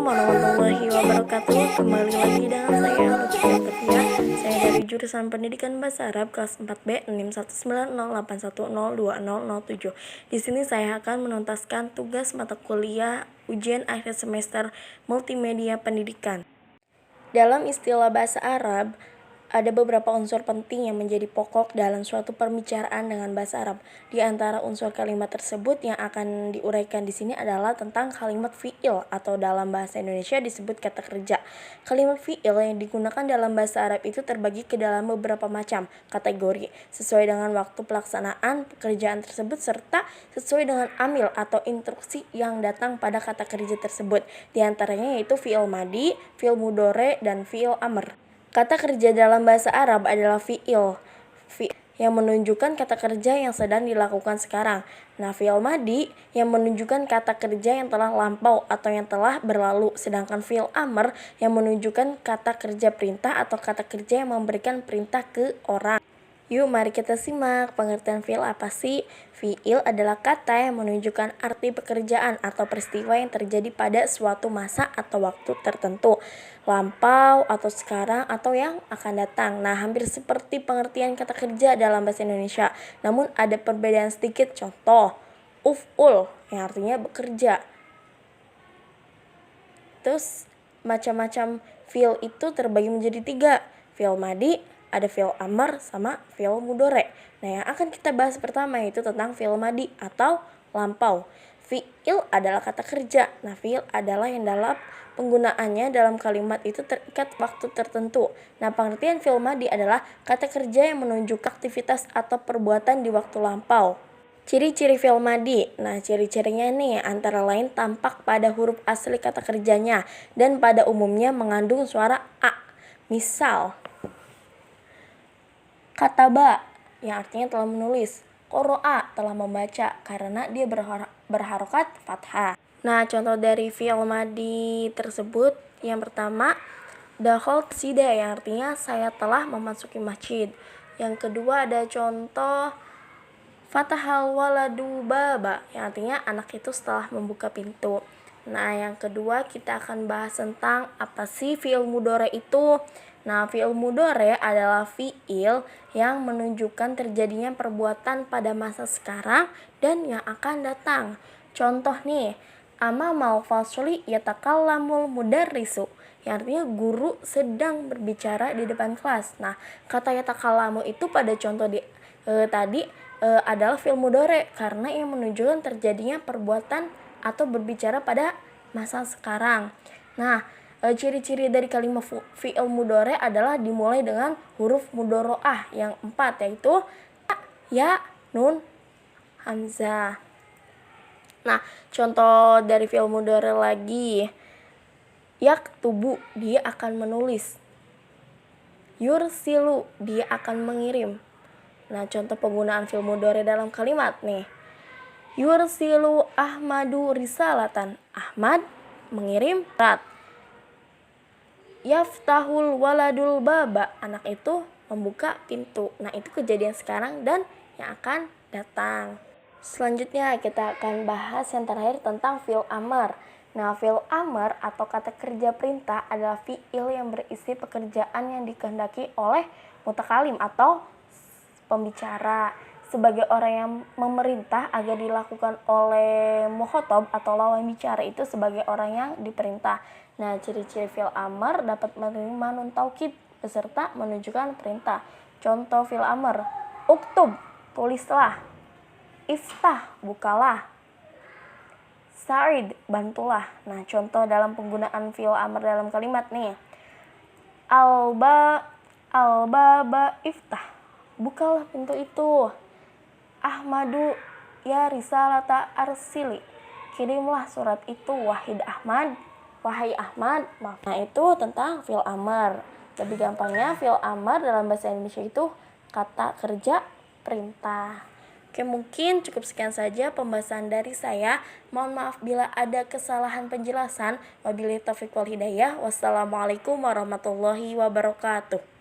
warahmatullahi wabarakatuh. Kembali lagi dengan saya Lutfi Atifia. Saya dari jurusan Pendidikan Bahasa Arab kelas 4B NIM 19081020007. Di sini saya akan menuntaskan tugas mata kuliah ujian akhir semester Multimedia Pendidikan. Dalam istilah bahasa Arab, ada beberapa unsur penting yang menjadi pokok dalam suatu pembicaraan dengan bahasa Arab. Di antara unsur kalimat tersebut yang akan diuraikan di sini adalah tentang kalimat fi'il atau dalam bahasa Indonesia disebut kata kerja. Kalimat fi'il yang digunakan dalam bahasa Arab itu terbagi ke dalam beberapa macam kategori sesuai dengan waktu pelaksanaan pekerjaan tersebut serta sesuai dengan amil atau instruksi yang datang pada kata kerja tersebut. Di antaranya yaitu fi'il madi, fi'il mudhari, dan fi'il amr. Kata kerja dalam bahasa Arab adalah fi'il yang menunjukkan kata kerja yang sedang dilakukan sekarang. Nah, fi'il madi yang menunjukkan kata kerja yang telah lampau atau yang telah berlalu. Sedangkan fi'il amr yang menunjukkan kata kerja perintah atau kata kerja yang memberikan perintah ke orang. Yuk, mari kita simak pengertian fi'il apa sih? Fi'il adalah kata yang menunjukkan arti pekerjaan atau peristiwa yang terjadi pada suatu masa atau waktu tertentu, lampau atau sekarang atau yang akan datang. Nah, hampir seperti pengertian kata kerja dalam bahasa Indonesia, namun ada perbedaan sedikit. Contoh, uf'ul yang artinya bekerja. Terus macam-macam fi'il itu terbagi menjadi 3. Fi'il madi, ada fi'il amr, sama fi'il mudhari. Nah, yang akan kita bahas pertama itu tentang fi'il madi atau lampau. Fi'il adalah kata kerja. Nah, fi'il adalah yang dalam penggunaannya dalam kalimat itu terikat waktu tertentu. Nah, pengertian fi'il madi adalah kata kerja yang menunjukkan aktivitas atau perbuatan di waktu lampau. Ciri-ciri fi'il madi. Nah, ciri-cirinya nih antara lain tampak pada huruf asli kata kerjanya dan pada umumnya mengandung suara a. Misal, kataba yang artinya telah menulis, qoro'a telah membaca karena dia berharokat fathah. Nah, contoh dari fi'il madi tersebut yang pertama, dakhaltu masjida yang artinya saya telah memasuki masjid. Yang kedua ada contoh fatahal waladu baba yang artinya anak itu setelah membuka pintu. Nah, yang kedua kita akan bahas tentang apa sih fi'il mudhari itu. Nah, fi'il mudhari adalah fi'il yang menunjukkan terjadinya perbuatan pada masa sekarang dan yang akan datang. Contoh nih, amamal fasli yatakallamul mudarrisu yang artinya guru sedang berbicara di depan kelas. Nah, kata yatakallamu itu pada contoh tadi adalah fi'il mudhari karena yang menunjukkan terjadinya perbuatan atau berbicara pada masa sekarang. Nah, ciri-ciri dari kalimat fi'il mudhari adalah dimulai dengan huruf mudhoro'ah yang 4 yaitu ya, nun, hamzah. Nah, contoh dari fi'il mudhari lagi, yaktubu dia akan menulis, yursilu dia akan mengirim. Nah, contoh penggunaan fi'il mudhari dalam kalimat nih, yursilu Ahmadu risalatan, Ahmad mengirim surat. Yaftahul waladul baba, anak itu membuka pintu. Nah, itu kejadian sekarang dan yang akan datang. Selanjutnya kita akan bahas yang terakhir tentang fi'il amr. Nah, fi'il amr atau kata kerja perintah adalah fi'il yang berisi pekerjaan yang dikehendaki oleh mutakalim atau pembicara sebagai orang yang memerintah agar dilakukan oleh mukhatab atau lawan bicara itu sebagai orang yang diperintah. Nah, ciri-ciri fi'il amr dapat menerima nun taukid beserta menunjukkan perintah. Contoh fi'il amr, uktub tulislah, iftah bukalah, sa'id bantulah. Nah, contoh dalam penggunaan fi'il amr dalam kalimat nih, albaba iftah, bukalah pintu itu. Ahmadu ya risalata arsili, kirimlah surat itu wahai Ahmad. Nah, itu tentang fi'il amr. Lebih gampangnya fi'il amr dalam bahasa Indonesia itu kata kerja perintah. Oke, mungkin cukup sekian saja pembahasan dari saya. Mohon maaf bila ada kesalahan penjelasan. Wabillahi taufiq wal hidayah. Wassalamualaikum warahmatullahi wabarakatuh.